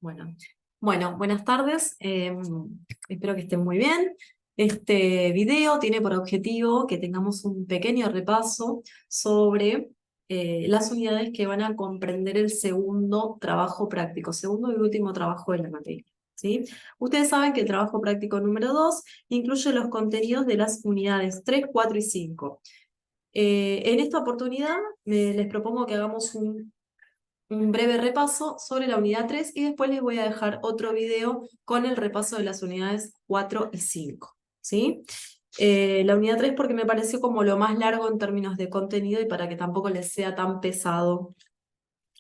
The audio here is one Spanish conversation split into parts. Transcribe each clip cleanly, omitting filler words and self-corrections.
Bueno, buenas tardes. Espero que estén muy bien. Este video tiene por objetivo que tengamos un pequeño repaso sobre las unidades que van a comprender el segundo trabajo práctico, segundo y último trabajo de la materia. ¿Sí? Ustedes saben que el trabajo práctico número 2 incluye los contenidos de las unidades 3, 4 y 5. En esta oportunidad les propongo que hagamos un breve repaso sobre la unidad 3 y después les voy a dejar otro video con el repaso de las unidades 4 y 5. ¿Sí? La unidad 3 porque me pareció como lo más largo en términos de contenido y para que tampoco les sea tan pesado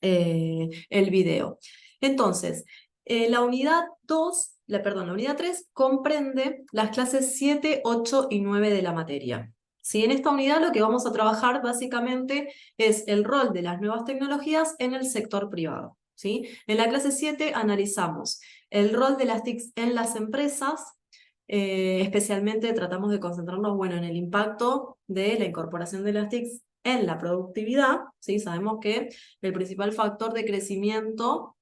el video. Entonces, la unidad 2, la unidad 3 comprende las clases 7, 8 y 9 de la materia. ¿Sí? En esta unidad lo que vamos a trabajar básicamente es el rol de las nuevas tecnologías en el sector privado. ¿Sí? En la clase 7 analizamos el rol de las TICs en las empresas, especialmente tratamos de concentrarnos en el impacto de la incorporación de las TICs en la productividad. ¿Sí? Sabemos que el principal factor de crecimiento,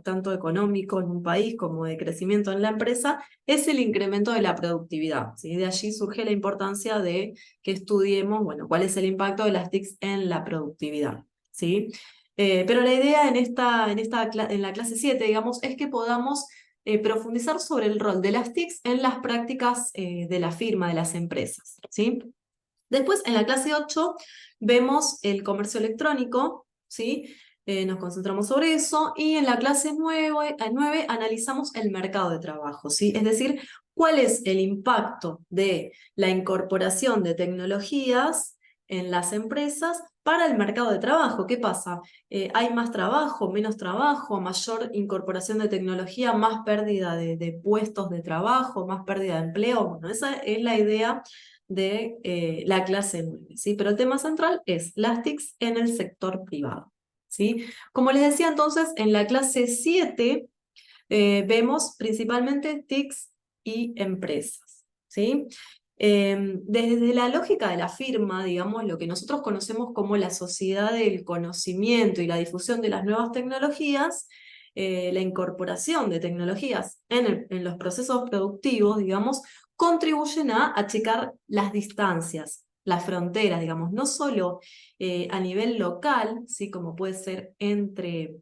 tanto económico en un país como de crecimiento en la empresa, es el incremento de la productividad. ¿Sí? De allí surge la importancia de que estudiemos, cuál es el impacto de las TICs en la productividad. ¿Sí? Pero la idea en la clase 7, digamos, es que podamos profundizar sobre el rol de las TICs en las prácticas de la firma, de las empresas. ¿Sí? Después, en la clase 8, vemos el comercio electrónico, ¿sí? Nos concentramos sobre eso, y en la clase 9 analizamos el mercado de trabajo, ¿sí? Es decir, cuál es el impacto de la incorporación de tecnologías en las empresas para el mercado de trabajo. ¿Qué pasa? ¿Hay más trabajo, menos trabajo, mayor incorporación de tecnología, más pérdida de puestos de trabajo, más pérdida de empleo? Bueno, esa es la idea de la clase 9, ¿sí? Pero el tema central es las TICs en el sector privado, ¿sí? Como les decía entonces, en la clase 7 vemos principalmente TICs y empresas, ¿sí? Desde la lógica de la firma, digamos, lo que nosotros conocemos como la sociedad del conocimiento y la difusión de las nuevas tecnologías, la incorporación de tecnologías en los procesos productivos, digamos, contribuyen a achicar las distancias, las fronteras, digamos, no solo a nivel local, ¿sí? Como puede ser entre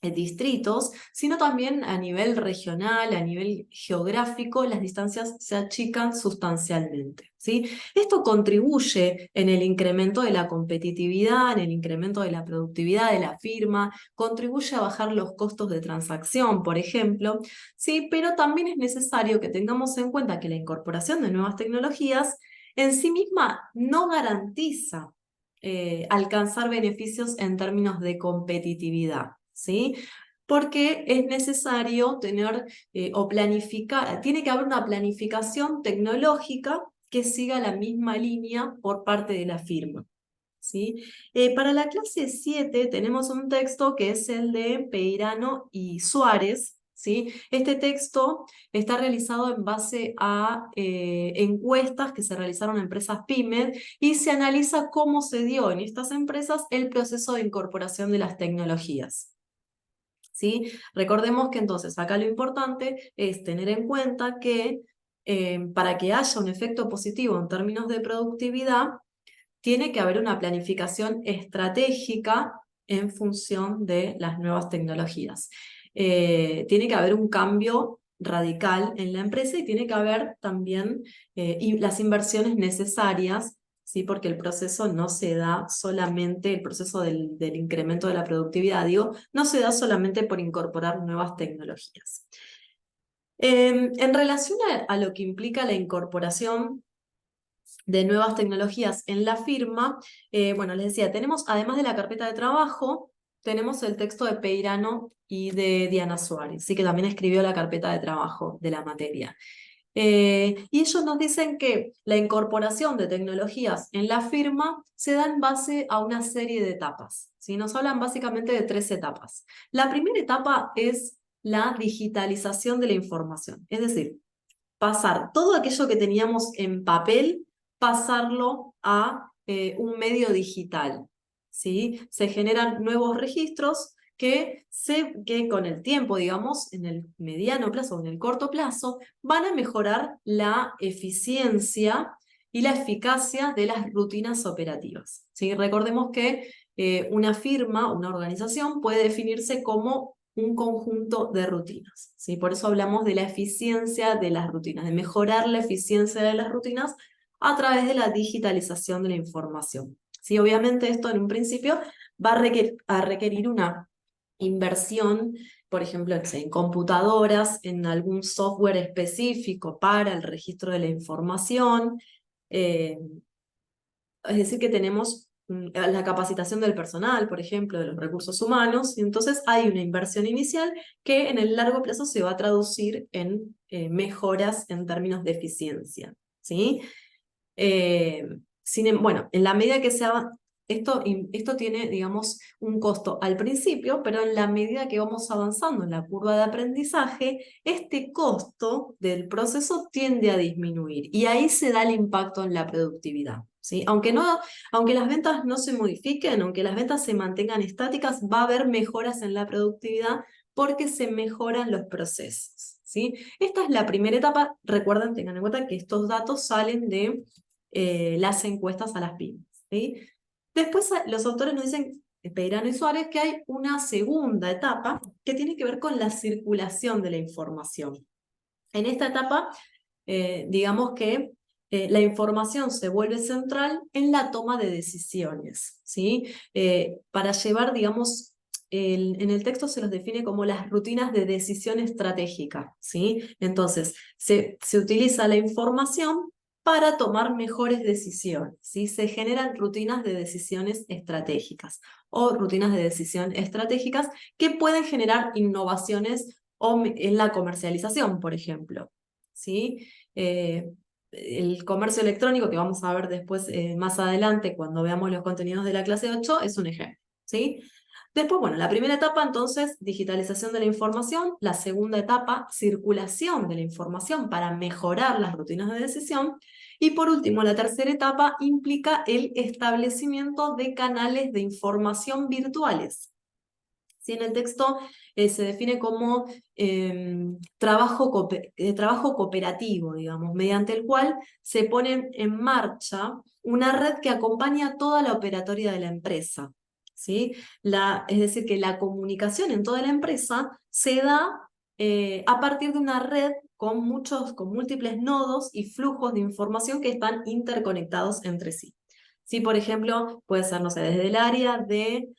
distritos, sino también a nivel regional, a nivel geográfico, las distancias se achican sustancialmente, ¿sí? Esto contribuye en el incremento de la competitividad, en el incremento de la productividad de la firma, contribuye a bajar los costos de transacción, por ejemplo, ¿sí? Pero también es necesario que tengamos en cuenta que la incorporación de nuevas tecnologías en sí misma no garantiza alcanzar beneficios en términos de competitividad, ¿sí? Porque es necesario tener o planificar, tiene que haber una planificación tecnológica que siga la misma línea por parte de la firma, ¿sí? Para la clase 7 tenemos un texto que es el de Peirano y Suárez, ¿sí? Este texto está realizado en base a encuestas que se realizaron en empresas PYME y se analiza cómo se dio en estas empresas el proceso de incorporación de las tecnologías, ¿sí? Recordemos que entonces acá lo importante es tener en cuenta que para que haya un efecto positivo en términos de productividad, tiene que haber una planificación estratégica en función de las nuevas tecnologías. Tiene que haber un cambio radical en la empresa y tiene que haber también las inversiones necesarias, ¿sí? Porque el proceso no se da solamente, el proceso del incremento de la productividad, digo, no se da solamente por incorporar nuevas tecnologías. En relación a lo que implica la incorporación de nuevas tecnologías en la firma, les decía, tenemos, además de la carpeta de trabajo, tenemos el texto de Peirano y de Diana Suárez, ¿sí? Que también escribió la carpeta de trabajo de la materia. Y ellos nos dicen que la incorporación de tecnologías en la firma se da en base a una serie de etapas, ¿sí? Nos hablan básicamente de 3 etapas. La primera etapa es la digitalización de la información, es decir, pasar todo aquello que teníamos en papel, pasarlo a un medio digital, ¿sí? Se generan nuevos registros que con el tiempo, digamos, en el mediano plazo o en el corto plazo, van a mejorar la eficiencia y la eficacia de las rutinas operativas. ¿Sí? Recordemos que una firma, una organización, puede definirse como un conjunto de rutinas. ¿Sí? Por eso hablamos de la eficiencia de las rutinas, de mejorar la eficiencia de las rutinas a través de la digitalización de la información. ¿Sí? Obviamente esto en un principio va a requerir una inversión, por ejemplo, en computadoras, en algún software específico para el registro de la información. Es decir, que tenemos la capacitación del personal, por ejemplo, de los recursos humanos, y entonces hay una inversión inicial que en el largo plazo se va a traducir en mejoras en términos de eficiencia, ¿sí? Bueno, en la medida que esto tiene, digamos, un costo al principio, pero en la medida que vamos avanzando en la curva de aprendizaje, este costo del proceso tiende a disminuir y ahí se da el impacto en la productividad. ¿Sí? Aunque las ventas no se modifiquen, aunque las ventas se mantengan estáticas, va a haber mejoras en la productividad porque se mejoran los procesos. ¿Sí? Esta es la primera etapa. Recuerden, tengan en cuenta que estos datos salen de las encuestas a las pymes. ¿Sí? Después los autores nos dicen, Peirano y Suárez, que hay una segunda etapa que tiene que ver con la circulación de la información. En esta etapa, digamos que la información se vuelve central en la toma de decisiones, ¿sí? Para llevar, digamos, en el texto se los define como las rutinas de decisión estratégica, ¿sí? Entonces, se utiliza la información para tomar mejores decisiones, ¿sí? Se generan rutinas de decisiones estratégicas o rutinas de decisión estratégicas que pueden generar innovaciones en la comercialización, por ejemplo. ¿Sí? El comercio electrónico, que vamos a ver después más adelante cuando veamos los contenidos de la clase 8, es un ejemplo. ¿Sí? Después, bueno, la primera etapa, entonces, digitalización de la información. La segunda etapa, circulación de la información para mejorar las rutinas de decisión. Y por último, la tercera etapa implica el establecimiento de canales de información virtuales. ¿Sí? En el texto se define como trabajo cooperativo, digamos, mediante el cual se pone en marcha una red que acompaña toda la operatoria de la empresa. ¿Sí? Es decir, que la comunicación en toda la empresa se da a partir de una red con múltiples nodos y flujos de información que están interconectados entre sí. ¿Sí? Por ejemplo, puede ser, no sé, desde el área de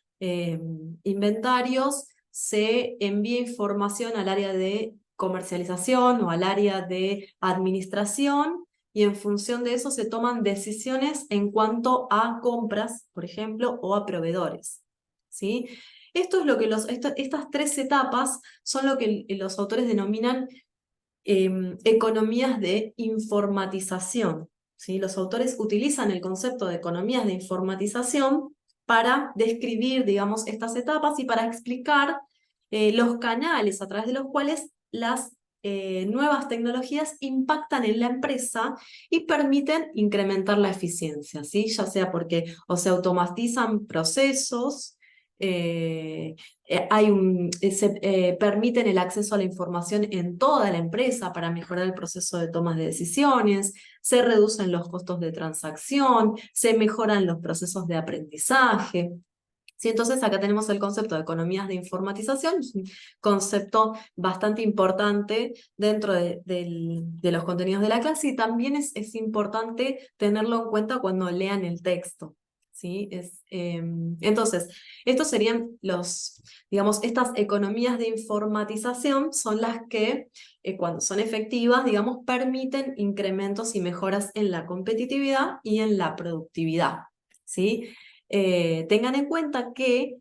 inventarios, se envía información al área de comercialización o al área de administración, y en función de eso se toman decisiones en cuanto a compras, por ejemplo, o a proveedores. ¿Sí? Esto es lo que estas tres etapas son lo que los autores denominan economías de informatización. ¿Sí? Los autores utilizan el concepto de economías de informatización para describir, digamos, estas etapas y para explicar los canales a través de los cuales las nuevas tecnologías impactan en la empresa y permiten incrementar la eficiencia, ¿sí? Ya sea porque o se automatizan procesos, permiten el acceso a la información en toda la empresa para mejorar el proceso de tomas de decisiones, se reducen los costos de transacción, se mejoran los procesos de aprendizaje. Sí, entonces acá tenemos el concepto de economías de informatización, es un concepto bastante importante dentro de los contenidos de la clase, y también es importante tenerlo en cuenta cuando lean el texto. ¿Sí? Entonces, estos serían digamos, estas economías de informatización son las que, cuando son efectivas, digamos, permiten incrementos y mejoras en la competitividad y en la productividad. ¿Sí? Tengan en cuenta que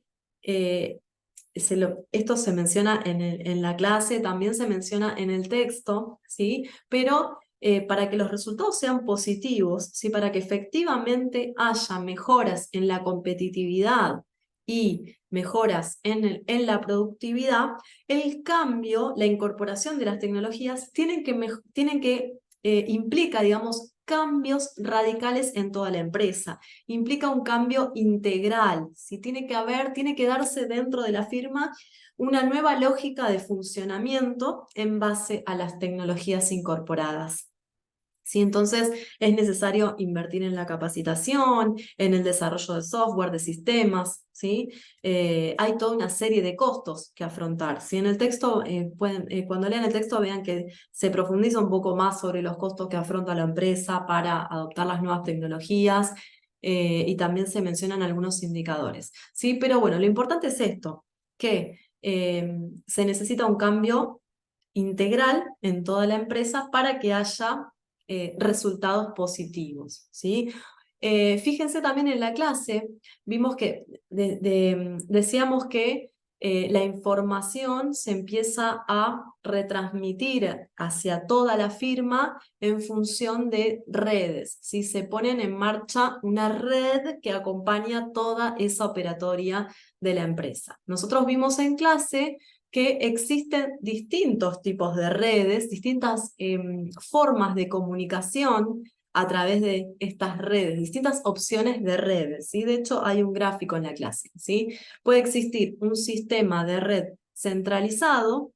esto se menciona en la clase, también se menciona en el texto, ¿sí? Pero para que los resultados sean positivos, ¿sí? Para que efectivamente haya mejoras en la competitividad y mejoras en la productividad, el cambio, la incorporación de las tecnologías tienen que implica, digamos, cambios radicales en toda la empresa. Implica un cambio integral. Si tiene que darse dentro de la firma una nueva lógica de funcionamiento en base a las tecnologías incorporadas. ¿Sí? Entonces es necesario invertir en la capacitación, en el desarrollo de software, de sistemas, ¿sí? Hay toda una serie de costos que afrontar. Si en el texto, cuando lean el texto vean que se profundiza un poco más sobre los costos que afronta la empresa para adoptar las nuevas tecnologías, y también se mencionan algunos indicadores, ¿sí? Pero bueno, lo importante es esto, que se necesita un cambio integral en toda la empresa para que haya resultados positivos, ¿sí? Fíjense también en la clase, vimos que decíamos que la información se empieza a retransmitir hacia toda la firma en función de redes, ¿sí? Se ponen en marcha una red que acompaña toda esa operatoria de la empresa. Nosotros vimos en clase que existen distintos tipos de redes, distintas formas de comunicación a través de estas redes, distintas opciones de redes, ¿sí? De hecho, hay un gráfico en la clase, ¿sí? Puede existir un sistema de red centralizado,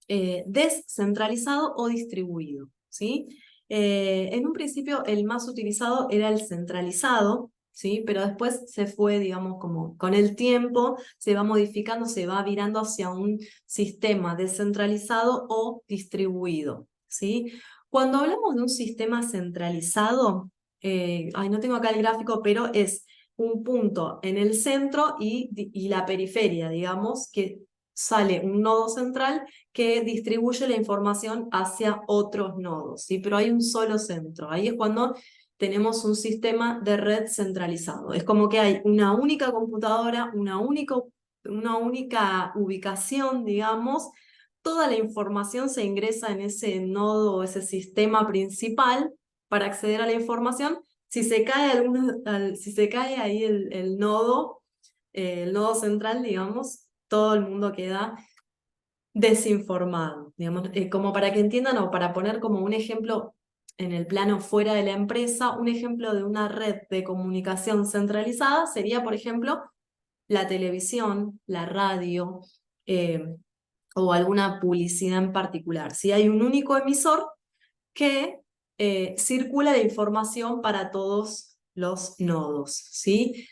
descentralizado o distribuido, ¿sí? En un principio el más utilizado era el centralizado, ¿sí? Pero después se fue, digamos, como con el tiempo se va modificando, se va virando hacia un sistema descentralizado o distribuido, ¿sí? Cuando hablamos de un sistema centralizado, no tengo acá el gráfico, pero es un punto en el centro y la periferia, digamos, que sale un nodo central que distribuye la información hacia otros nodos, ¿sí? Pero hay un solo centro. Ahí es cuando tenemos un sistema de red centralizado. Es como que hay una única computadora, una única ubicación, digamos. Toda la información se ingresa en ese nodo, ese sistema principal para acceder a la información. Si se cae, si se cae ahí el nodo central, digamos, todo el mundo queda desinformado, digamos, como para que entiendan o para poner como un ejemplo en el plano fuera de la empresa, un ejemplo de una red de comunicación centralizada sería, por ejemplo, la televisión, la radio, o alguna publicidad en particular. Si hay un único emisor que circula la información para todos los nodos, ¿sí?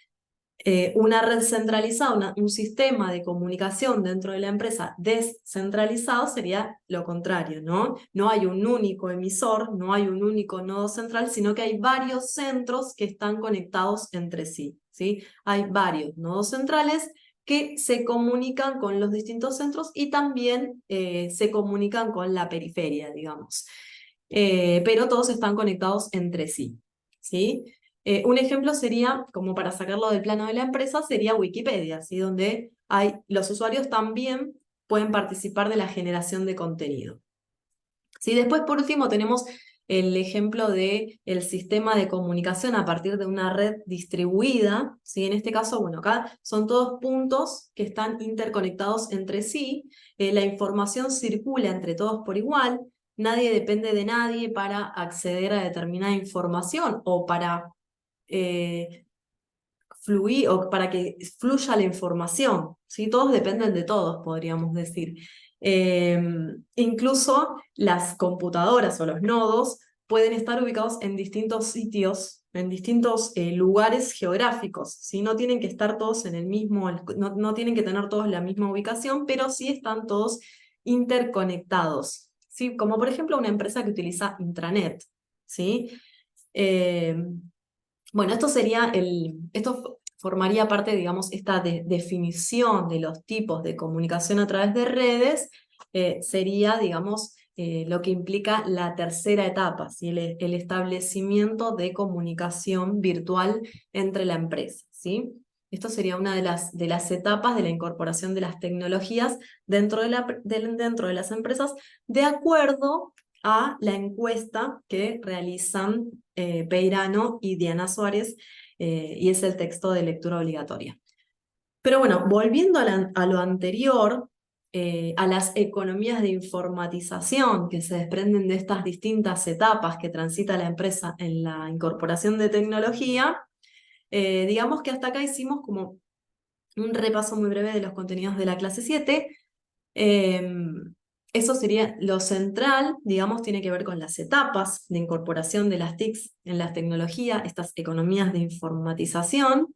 Una red centralizada, un sistema de comunicación dentro de la empresa descentralizado sería lo contrario, ¿no? No hay un único emisor, no hay un único nodo central, sino que hay varios centros que están conectados entre sí, ¿sí? Hay varios nodos centrales que se comunican con los distintos centros y también se comunican con la periferia, digamos. Pero todos están conectados entre sí, ¿sí? Un ejemplo sería, como para sacarlo del plano de la empresa, sería Wikipedia, ¿sí? Donde los usuarios también pueden participar de la generación de contenido. ¿Sí? Después, por último, tenemos el ejemplo del sistema de comunicación a partir de una red distribuida, ¿sí? En este caso, bueno, acá son todos puntos que están interconectados entre sí, la información circula entre todos por igual, nadie depende de nadie para acceder a determinada información o para fluir o para que fluya la información, ¿sí? Todos dependen de todos, podríamos decir. Incluso las computadoras o los nodos pueden estar ubicados en distintos sitios, en distintos lugares geográficos, ¿sí? No tienen que estar todos en el mismo, no tienen que tener todos la misma ubicación, pero sí están todos interconectados, ¿sí? Como por ejemplo una empresa que utiliza intranet, ¿sí? Eh, bueno, esto formaría parte, digamos, esta definición de los tipos de comunicación a través de redes, sería, digamos, lo que implica la tercera etapa, ¿sí? El establecimiento de comunicación virtual entre la empresa, ¿sí? Esto sería una de las etapas de la incorporación de las tecnologías dentro de las empresas, de acuerdo a la encuesta que realizan Peirano y Diana Suárez, y es el texto de lectura obligatoria. Pero bueno, volviendo a lo anterior, a las economías de informatización que se desprenden de estas distintas etapas que transita la empresa en la incorporación de tecnología, digamos que hasta acá hicimos como un repaso muy breve de los contenidos de la clase 7. Eso sería lo central, digamos, tiene que ver con las etapas de incorporación de las TICs en la tecnología, estas economías de informatización.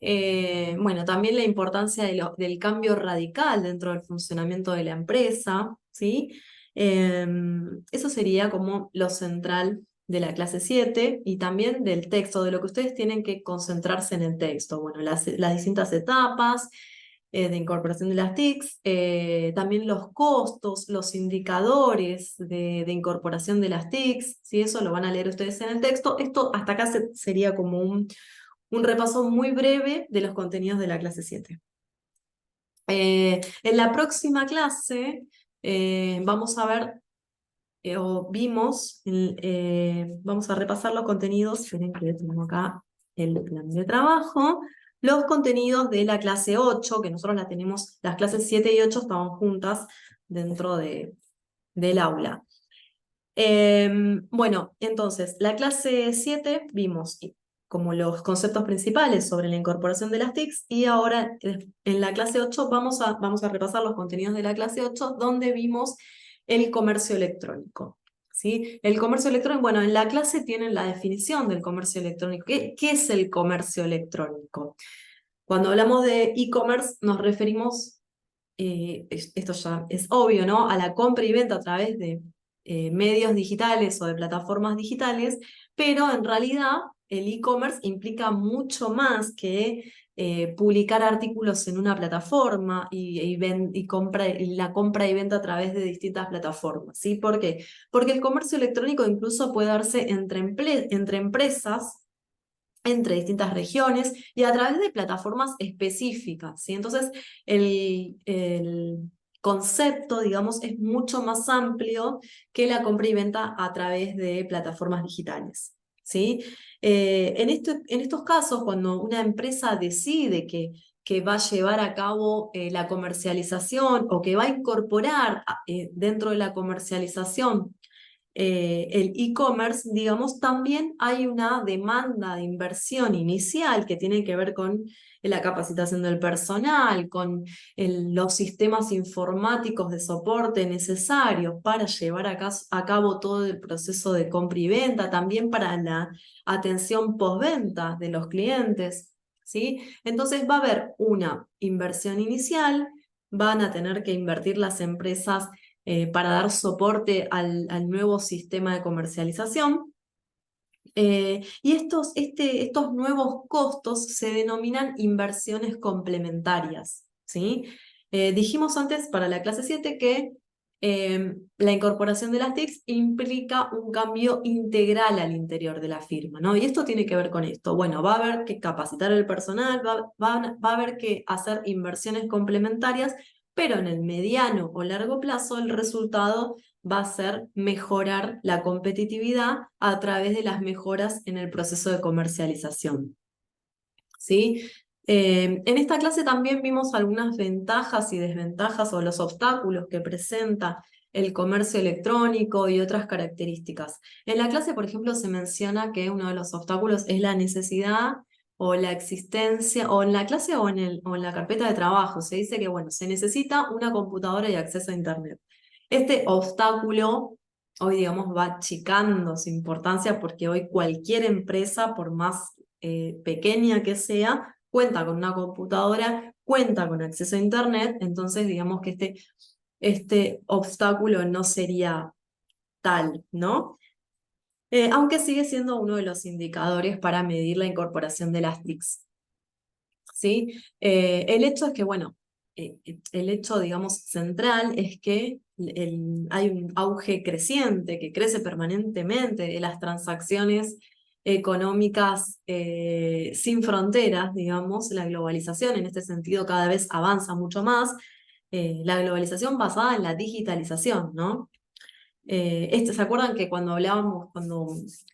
Bueno, también la importancia del cambio radical dentro del funcionamiento de la empresa, ¿sí? Eso sería como lo central de la clase 7 y también del texto, de lo que ustedes tienen que concentrarse en el texto. Bueno, las distintas etapas de incorporación de las TICs, también los costos, los indicadores de incorporación de las TICs, ¿sí? Eso lo van a leer ustedes en el texto. Esto hasta acá sería como un repaso muy breve de los contenidos de la clase 7. En la próxima clase vamos a ver, vamos a repasar los contenidos, esperen que tengo acá el plan de trabajo, los contenidos de la clase 8, que nosotros la tenemos, las clases 7 y 8 estaban juntas dentro del aula. Bueno, entonces, la clase 7 vimos como los conceptos principales sobre la incorporación de las TICs y ahora en la clase 8 vamos a repasar los contenidos de la clase 8 donde vimos el comercio electrónico. ¿Sí? El comercio electrónico, bueno, en la clase tienen la definición del comercio electrónico. ¿Qué es el comercio electrónico? Cuando hablamos de e-commerce nos referimos, esto ya es obvio, ¿no? A la compra y venta a través de medios digitales o de plataformas digitales, pero en realidad el e-commerce implica mucho más que publicar artículos en una plataforma y la compra y venta a través de distintas plataformas, ¿sí? ¿Por qué? Porque el comercio electrónico incluso puede darse entre empresas, entre distintas regiones y a través de plataformas específicas, ¿sí? Entonces, el concepto, digamos, es mucho más amplio que la compra y venta a través de plataformas digitales, ¿sí? En estos casos, cuando una empresa decide que va a llevar a cabo la comercialización o que va a incorporar dentro de la comercialización el e-commerce, digamos, también hay una demanda de inversión inicial que tiene que ver con la capacitación del personal, con los sistemas informáticos de soporte necesarios para llevar a cabo todo el proceso de compra y venta, también para la atención postventa de los clientes, ¿sí? Entonces va a haber una inversión inicial, van a tener que invertir las empresas para dar soporte al nuevo sistema de comercialización. Y estos nuevos costos se denominan inversiones complementarias, ¿sí? Dijimos antes para la clase 7 que la incorporación de las TICs implica un cambio integral al interior de la firma, ¿no? Y esto tiene que ver con esto. Bueno, va a haber que capacitar el personal, va a haber que hacer inversiones complementarias, pero en el mediano o largo plazo el resultado va a ser mejorar la competitividad a través de las mejoras en el proceso de comercialización, ¿sí? En esta clase también vimos algunas ventajas y desventajas o los obstáculos que presenta el comercio electrónico y otras características. En la clase, por ejemplo, se menciona que uno de los obstáculos es la necesidad o la existencia, o en la clase o en la carpeta de trabajo, se dice que, bueno, se necesita una computadora y acceso a Internet. Este obstáculo hoy, digamos, va achicando su importancia porque hoy cualquier empresa, por más pequeña que sea, cuenta con una computadora, cuenta con acceso a Internet, entonces digamos que este obstáculo no sería tal, ¿no? Aunque sigue siendo uno de los indicadores para medir la incorporación de las TICs, ¿sí? El hecho es que, bueno, el hecho, digamos, central es que hay un auge creciente, que crece permanentemente de las transacciones económicas sin fronteras, digamos, la globalización en este sentido cada vez avanza mucho más, la globalización basada en la digitalización, ¿no? ¿Se acuerdan que cuando hablábamos, cuando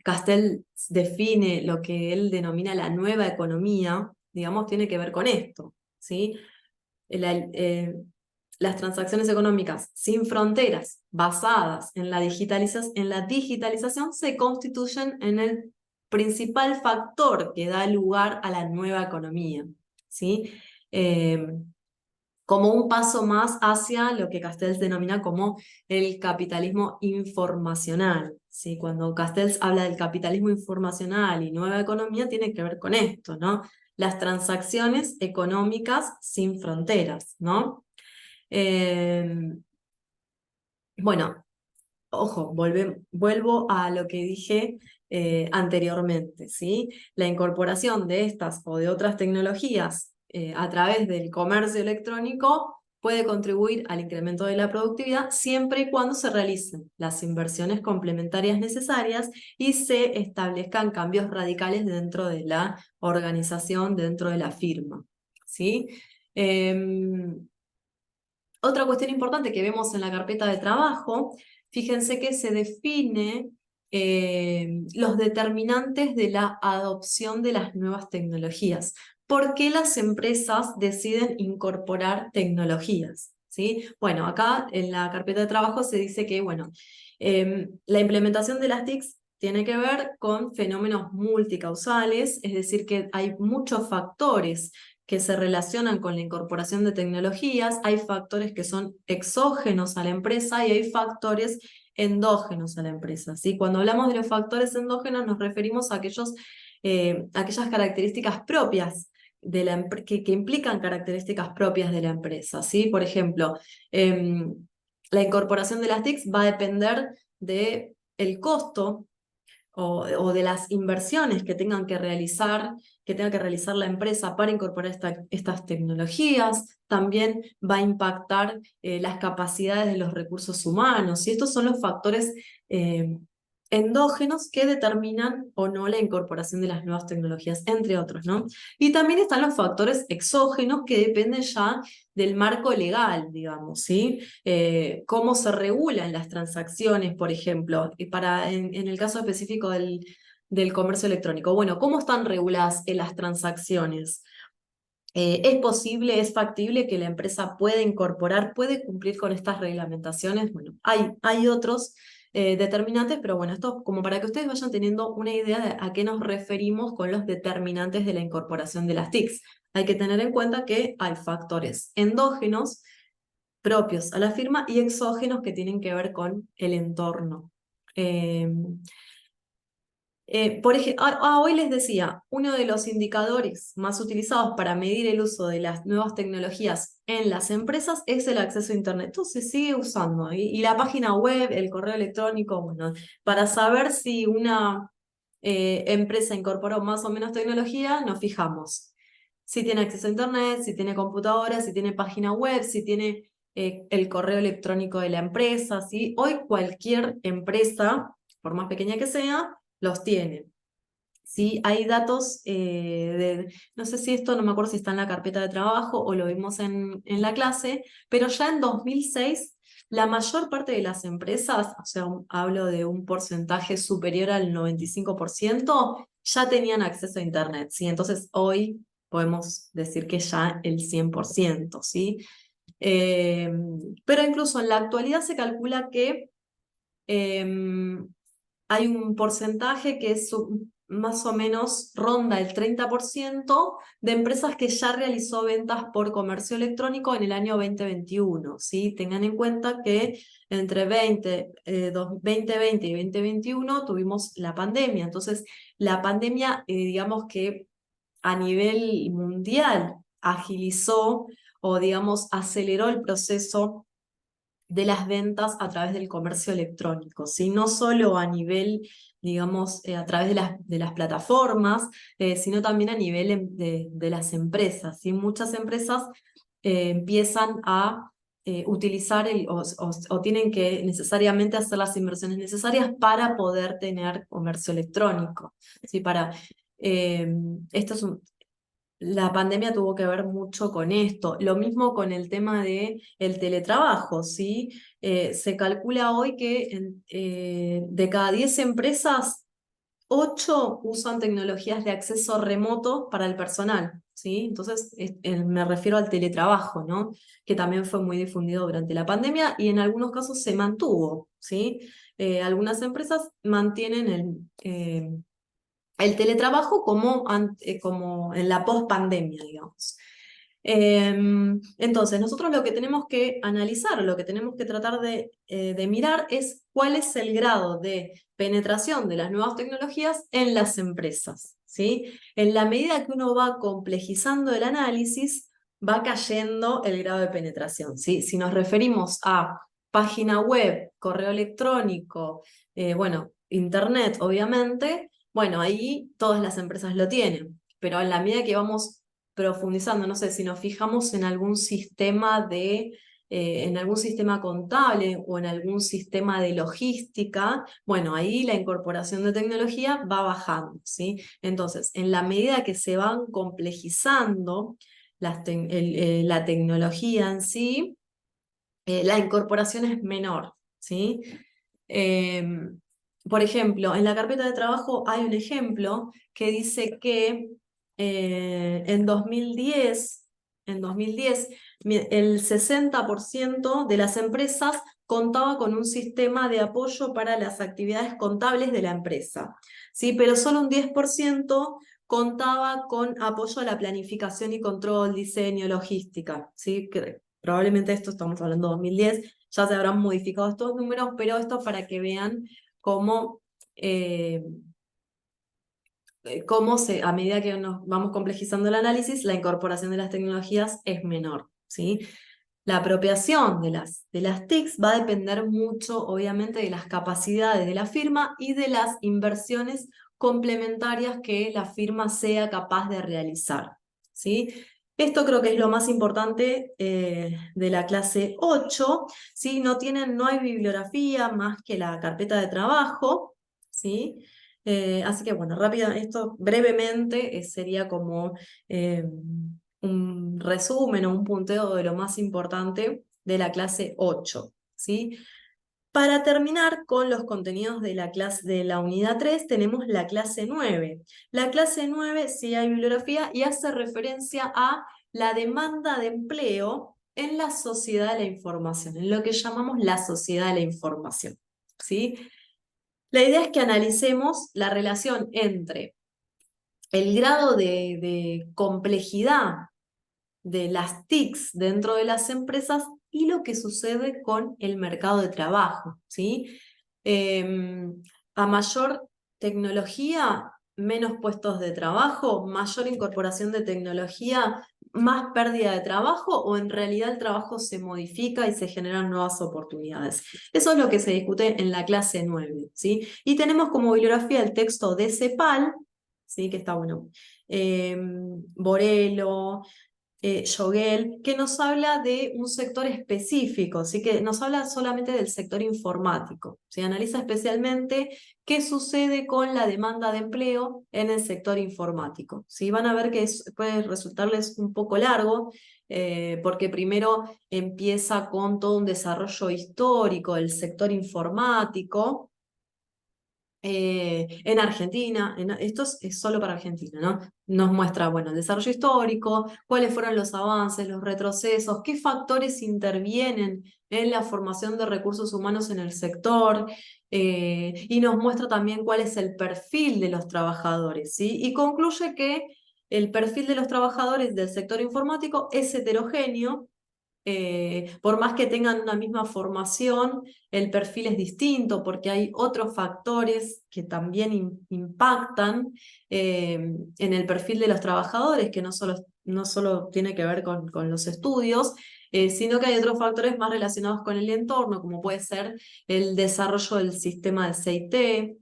Castell define lo que él denomina la nueva economía, digamos, tiene que ver con esto, ¿sí? La- eh, las transacciones económicas sin fronteras, basadas en la digitalización, se constituyen en el principal factor que da lugar a la nueva economía, ¿sí? Como un paso más hacia lo que Castells denomina como el capitalismo informacional, ¿sí? Cuando Castells habla del capitalismo informacional y nueva economía, tiene que ver con esto, ¿no? Las transacciones económicas sin fronteras, ¿no? Bueno, ojo, vuelvo a lo que dije anteriormente, ¿sí? La incorporación de estas o de otras tecnologías a través del comercio electrónico puede contribuir al incremento de la productividad siempre y cuando se realicen las inversiones complementarias necesarias y se establezcan cambios radicales dentro de la organización, dentro de la firma, ¿sí? Otra cuestión importante que vemos en la carpeta de trabajo, fíjense que se define los determinantes de la adopción de las nuevas tecnologías. ¿Por qué las empresas deciden incorporar tecnologías? ¿Sí? Bueno, acá en la carpeta de trabajo se dice que, bueno, la implementación de las TICs tiene que ver con fenómenos multicausales, es decir, que hay muchos factores que se relacionan con la incorporación de tecnologías, hay factores que son exógenos a la empresa y hay factores endógenos a la empresa, ¿sí? Cuando hablamos de los factores endógenos nos referimos a aquellas características propias que implican características propias de la empresa, ¿sí? Por ejemplo, la incorporación de las TICs va a depender del costo o de las inversiones que tenga que realizar la empresa para incorporar estas tecnologías, también va a impactar las capacidades de los recursos humanos, y estos son los factores eh, endógenos que determinan o no la incorporación de las nuevas tecnologías, entre otros, ¿no? Y también están los factores exógenos que dependen ya del marco legal, digamos, ¿sí? Cómo se regulan las transacciones, por ejemplo, en el caso específico del comercio electrónico. Bueno, ¿cómo están reguladas las transacciones? ¿Es posible, es factible que la empresa puede cumplir con estas reglamentaciones? Bueno, hay otros determinantes, pero bueno, esto como para que ustedes vayan teniendo una idea de a qué nos referimos con los determinantes de la incorporación de las TICs. Hay que tener en cuenta que hay factores endógenos propios a la firma y exógenos que tienen que ver con el entorno. Eh, por ejemplo, hoy les decía, uno de los indicadores más utilizados para medir el uso de las nuevas tecnologías en las empresas es el acceso a Internet. Entonces se sigue usando. Y la página web, el correo electrónico, bueno, para saber si una empresa incorporó más o menos tecnología, nos fijamos. Si tiene acceso a Internet, si tiene computadora, si tiene página web, si tiene el correo electrónico de la empresa, ¿sí? Hoy cualquier empresa, por más pequeña que sea, los tiene. ¿Sí? Hay datos no sé si esto, no me acuerdo si está en la carpeta de trabajo o lo vimos en la clase, pero ya en 2006 la mayor parte de las empresas, o sea, hablo de un porcentaje superior al 95%, ya tenían acceso a Internet, ¿sí? Entonces hoy podemos decir que ya el 100%, ¿sí? Eh, pero incluso en la actualidad se calcula que hay un porcentaje que es más o menos ronda el 30% de empresas que ya realizó ventas por comercio electrónico en el año 2021, ¿sí? Tengan en cuenta que entre 2020 y 2021 tuvimos la pandemia, entonces la pandemia, digamos que a nivel mundial agilizó o digamos aceleró el proceso de las ventas a través del comercio electrónico, ¿sí? No solo a nivel, digamos, a través de las plataformas, sino también a nivel de las empresas, ¿sí? Muchas empresas empiezan a utilizar o tienen que necesariamente hacer las inversiones necesarias para poder tener comercio electrónico, ¿sí? Esto es la pandemia tuvo que ver mucho con esto. Lo mismo con el tema de el teletrabajo, ¿sí? Se calcula hoy que de cada 10 empresas, 8 usan tecnologías de acceso remoto para el personal, ¿sí? Entonces, me refiero al teletrabajo, ¿no? Que también fue muy difundido durante la pandemia y en algunos casos se mantuvo, ¿sí? Algunas empresas mantienen el teletrabajo como en la pospandemia, digamos. Entonces, nosotros lo que tenemos que analizar, lo que tenemos que tratar de mirar es cuál es el grado de penetración de las nuevas tecnologías en las empresas, ¿sí? En la medida que uno va complejizando el análisis, va cayendo el grado de penetración, ¿sí? Si nos referimos a página web, correo electrónico, bueno, internet, obviamente, bueno, ahí todas las empresas lo tienen, pero en la medida que vamos profundizando, no sé, si nos fijamos en algún sistema contable o en algún sistema de logística, bueno, ahí la incorporación de tecnología va bajando, ¿sí? Entonces, en la medida que se van complejizando la tecnología en sí, la incorporación es menor, ¿sí? Em, por ejemplo, en la carpeta de trabajo hay un ejemplo que dice que en 2010, el 60% de las empresas contaba con un sistema de apoyo para las actividades contables de la empresa, ¿sí? Pero solo un 10% contaba con apoyo a la planificación y control, diseño, logística, ¿sí? Que probablemente esto estamos hablando de 2010, ya se habrán modificado estos números, pero esto para que vean cómo, eh, a medida que nos vamos complejizando el análisis, la incorporación de las tecnologías es menor, ¿sí? La apropiación de las TICs va a depender mucho, obviamente, de las capacidades de la firma y de las inversiones complementarias que la firma sea capaz de realizar, ¿sí? Esto creo que es lo más importante de la clase 8, ¿sí? No hay bibliografía más que la carpeta de trabajo, ¿sí? Así que bueno, rápido, esto brevemente sería como un resumen o un punteo de lo más importante de la clase 8, ¿sí? Para terminar con los contenidos de la clase de la unidad 3, tenemos la clase 9. La clase 9 sí hay bibliografía y hace referencia a la demanda de empleo en la sociedad de la información, en lo que llamamos la sociedad de la información, ¿sí? La idea es que analicemos la relación entre el grado de complejidad de las TICs dentro de las empresas y lo que sucede con el mercado de trabajo, ¿sí? A mayor tecnología, menos puestos de trabajo, mayor incorporación de tecnología, más pérdida de trabajo, o en realidad el trabajo se modifica y se generan nuevas oportunidades. Eso es lo que se discute en la clase 9, ¿sí? Y tenemos como bibliografía el texto de CEPAL, ¿sí? Que está bueno. Borello, Yogel, que nos habla de un sector específico, ¿sí? Que nos habla solamente del sector informático. Se analiza especialmente qué sucede con la demanda de empleo en el sector informático, ¿sí? Van a ver que puede resultarles un poco largo, porque primero empieza con todo un desarrollo histórico del sector informático, en Argentina, esto es solo para Argentina, ¿no? Nos muestra, bueno, el desarrollo histórico, cuáles fueron los avances, los retrocesos, qué factores intervienen en la formación de recursos humanos en el sector, y nos muestra también cuál es el perfil de los trabajadores, ¿sí? Y concluye que el perfil de los trabajadores del sector informático es heterogéneo. Por más que tengan una misma formación, el perfil es distinto porque hay otros factores que también impactan en el perfil de los trabajadores, que no solo tiene que ver con los estudios, sino que hay otros factores más relacionados con el entorno, como puede ser el desarrollo del sistema de CIT,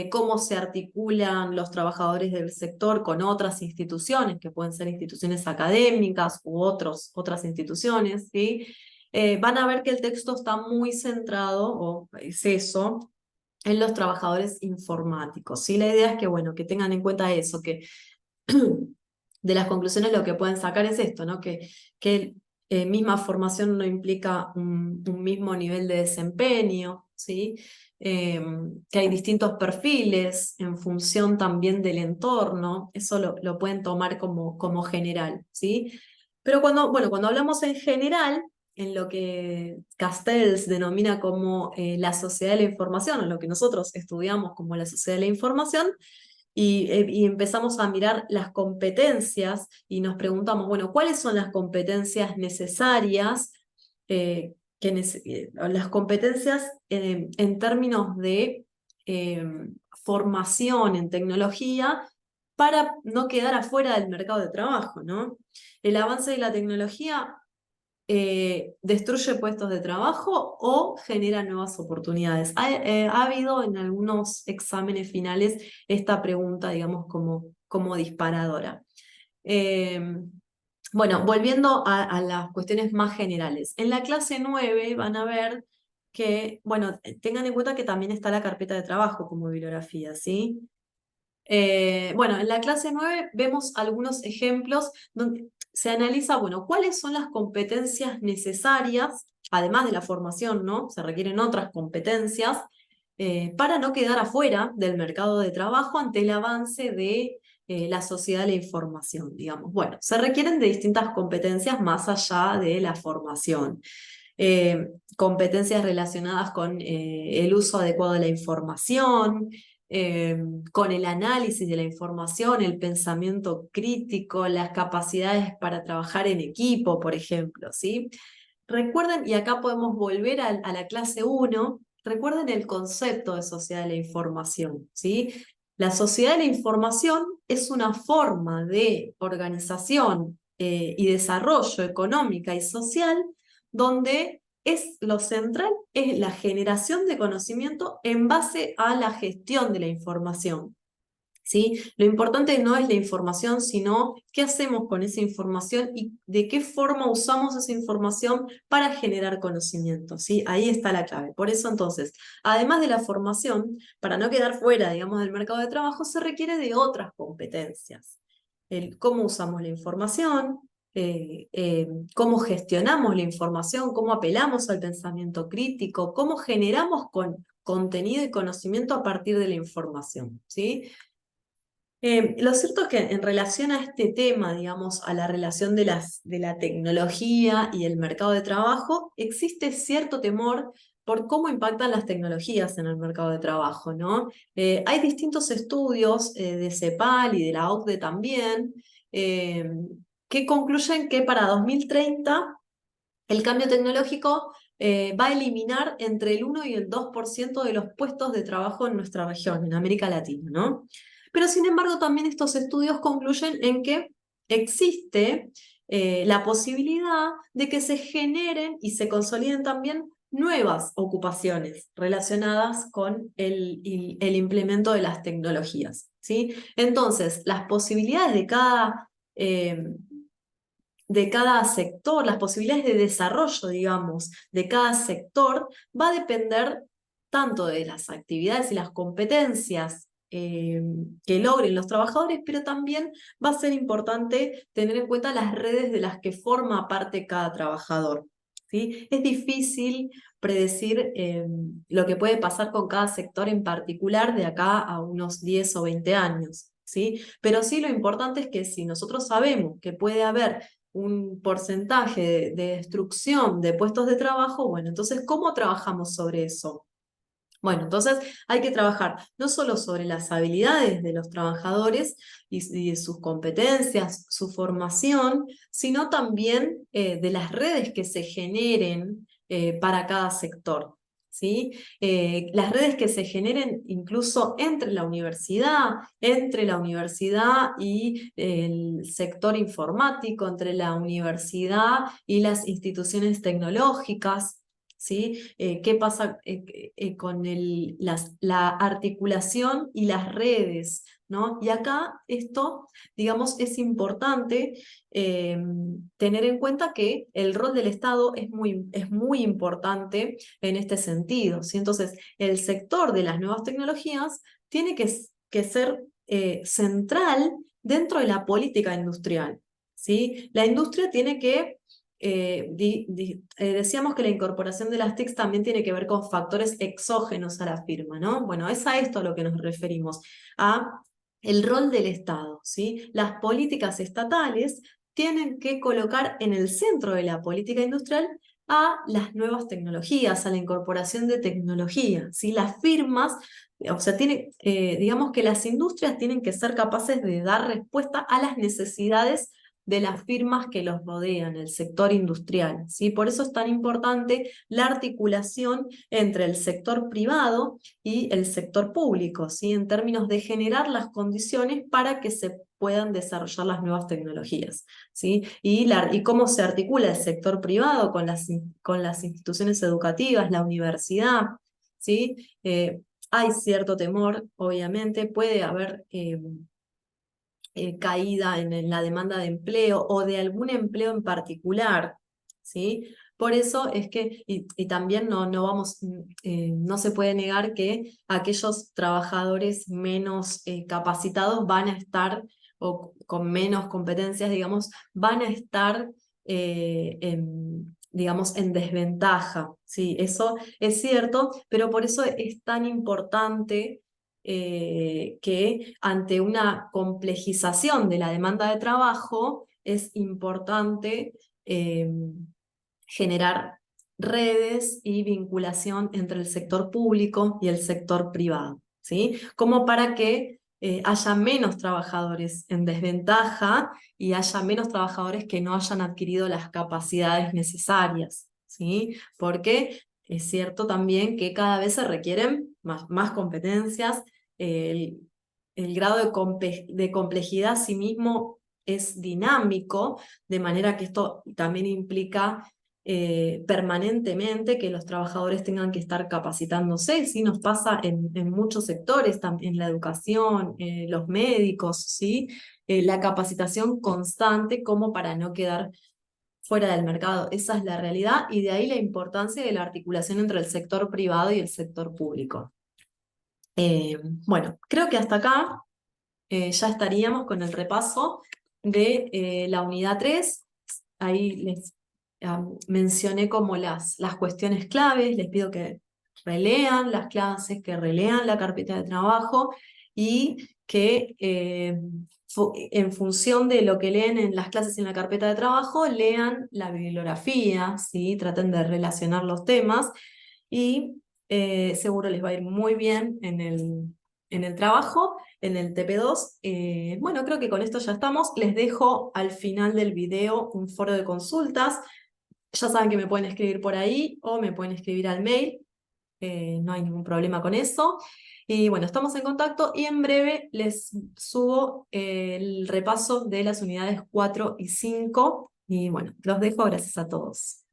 cómo se articulan los trabajadores del sector con otras instituciones, que pueden ser instituciones académicas u otras instituciones, ¿sí? Van a ver que el texto está muy centrado, o es eso, en los trabajadores informáticos, ¿sí? La idea es que, bueno, que tengan en cuenta eso, que de las conclusiones lo que pueden sacar es esto, ¿no? Que misma formación no implica un mismo nivel de desempeño, ¿sí? Que hay distintos perfiles en función también del entorno, eso lo pueden tomar como general, ¿sí? Pero cuando hablamos en general, en lo que Castells denomina como la sociedad de la información, o lo que nosotros estudiamos como la sociedad de la información, y empezamos a mirar las competencias y nos preguntamos, bueno, ¿cuáles son las competencias necesarias? Las competencias en términos de eh, formación en tecnología para no quedar afuera del mercado de trabajo, ¿no? El avance de la tecnología destruye puestos de trabajo o genera nuevas oportunidades. Ha habido en algunos exámenes finales esta pregunta, digamos, como disparadora. Eh, bueno, volviendo a las cuestiones más generales. En la clase 9 van a ver que, bueno, tengan en cuenta que también está la carpeta de trabajo como bibliografía, ¿sí? Bueno, en la clase 9 vemos algunos ejemplos donde se analiza, bueno, cuáles son las competencias necesarias, además de la formación, ¿no? Se requieren otras competencias para no quedar afuera del mercado de trabajo ante el avance de la sociedad de la información, digamos. Bueno, se requieren de distintas competencias más allá de la formación. Competencias relacionadas con el uso adecuado de la información, eh, con el análisis de la información, el pensamiento crítico, las capacidades para trabajar en equipo, por ejemplo, ¿sí? Recuerden, y acá podemos volver a la clase 1, recuerden el concepto de sociedad de la información, ¿sí? La sociedad de la información es una forma de organización y desarrollo económica y social donde lo central es la generación de conocimiento en base a la gestión de la información. ¿Sí? Lo importante no es la información, sino qué hacemos con esa información y de qué forma usamos esa información para generar conocimiento, ¿sí? Ahí está la clave. Por eso entonces, además de la formación, para no quedar fuera, digamos, del mercado de trabajo, se requiere de otras competencias. El cómo usamos la información, cómo gestionamos la información, cómo apelamos al pensamiento crítico, cómo generamos contenido y conocimiento a partir de la información, ¿sí? Lo cierto es que en relación a este tema, digamos, a la relación de la tecnología y el mercado de trabajo, existe cierto temor por cómo impactan las tecnologías en el mercado de trabajo, ¿no? Hay distintos estudios de CEPAL y de la OCDE también, eh, que concluyen que para 2030 el cambio tecnológico va a eliminar entre el 1 y el 2% de los puestos de trabajo en nuestra región, en América Latina, ¿no? Pero sin embargo, también estos estudios concluyen en que existe la posibilidad de que se generen y se consoliden también nuevas ocupaciones relacionadas con el implemento de las tecnologías, ¿sí? Entonces, las posibilidades eh, de cada sector, las posibilidades de desarrollo, digamos, de cada sector, va a depender tanto de las actividades y las competencias que logren los trabajadores, pero también va a ser importante tener en cuenta las redes de las que forma parte cada trabajador, ¿sí? Es difícil predecir lo que puede pasar con cada sector en particular de acá a unos 10 o 20 años, ¿sí? Pero sí lo importante es que si nosotros sabemos que puede haber un porcentaje de destrucción de puestos de trabajo, bueno, entonces, ¿cómo trabajamos sobre eso? Bueno, entonces hay que trabajar no solo sobre las habilidades de los trabajadores y de sus competencias, su formación, sino también de las redes que se generen para cada sector. ¿Sí? Las redes que se generen incluso entre la universidad y el sector informático, entre la universidad y las instituciones tecnológicas. ¿Sí? ¿Qué pasa con la articulación y las redes? ¿No? Y acá esto, digamos, es importante eh, tener en cuenta que el rol del Estado es muy importante en este sentido, ¿sí? Entonces, el sector de las nuevas tecnologías tiene que ser central dentro de la política industrial, ¿sí? La industria tiene que decíamos que la incorporación de las TICs también tiene que ver con factores exógenos a la firma, ¿no? Bueno, es a esto a lo que nos referimos, a el rol del Estado, ¿sí? Las políticas estatales tienen que colocar en el centro de la política industrial a las nuevas tecnologías, a la incorporación de tecnología, ¿sí? Las firmas, o sea, digamos que las industrias tienen que ser capaces de dar respuesta a las necesidades de las firmas que los rodean, el sector industrial, ¿sí? Por eso es tan importante la articulación entre el sector privado y el sector público, ¿sí? En términos de generar las condiciones para que se puedan desarrollar las nuevas tecnologías, ¿sí? Y cómo se articula el sector privado con las instituciones educativas, la universidad, ¿sí? Hay cierto temor, obviamente, puede haber caída en la demanda de empleo o de algún empleo en particular, ¿sí? Por eso es que, y también no se puede negar que aquellos trabajadores menos capacitados van a estar, o con menos competencias, digamos, van a estar, digamos, en desventaja, ¿sí? Eso es cierto, pero por eso es tan importante que ante una complejización de la demanda de trabajo es importante eh, generar redes y vinculación entre el sector público y el sector privado, ¿sí? Como para que haya menos trabajadores en desventaja y haya menos trabajadores que no hayan adquirido las capacidades necesarias, ¿sí? Porque es cierto también que cada vez se requieren más competencias, el, el grado de complejidad a sí mismo es dinámico, de manera que esto también implica permanentemente que los trabajadores tengan que estar capacitándose, ¿sí? Nos pasa en muchos sectores, en la educación, los médicos, ¿sí? La capacitación constante como para no quedar fuera del mercado. Esa es la realidad y de ahí la importancia de la articulación entre el sector privado y el sector público. Bueno, creo que hasta acá ya estaríamos con el repaso de la unidad 3. Ahí les mencioné como las cuestiones claves, les pido que relean las clases, que relean la carpeta de trabajo y que en función de lo que leen en las clases y en la carpeta de trabajo, lean la bibliografía, ¿sí? Traten de relacionar los temas y seguro les va a ir muy bien en el trabajo, en el TP2. Bueno, creo que con esto ya estamos. Les dejo al final del video un foro de consultas. Ya saben que me pueden escribir por ahí o me pueden escribir al mail. No hay ningún problema con eso. Y bueno, estamos en contacto y en breve les subo el repaso de las unidades 4 y 5. Y bueno, los dejo. Gracias a todos.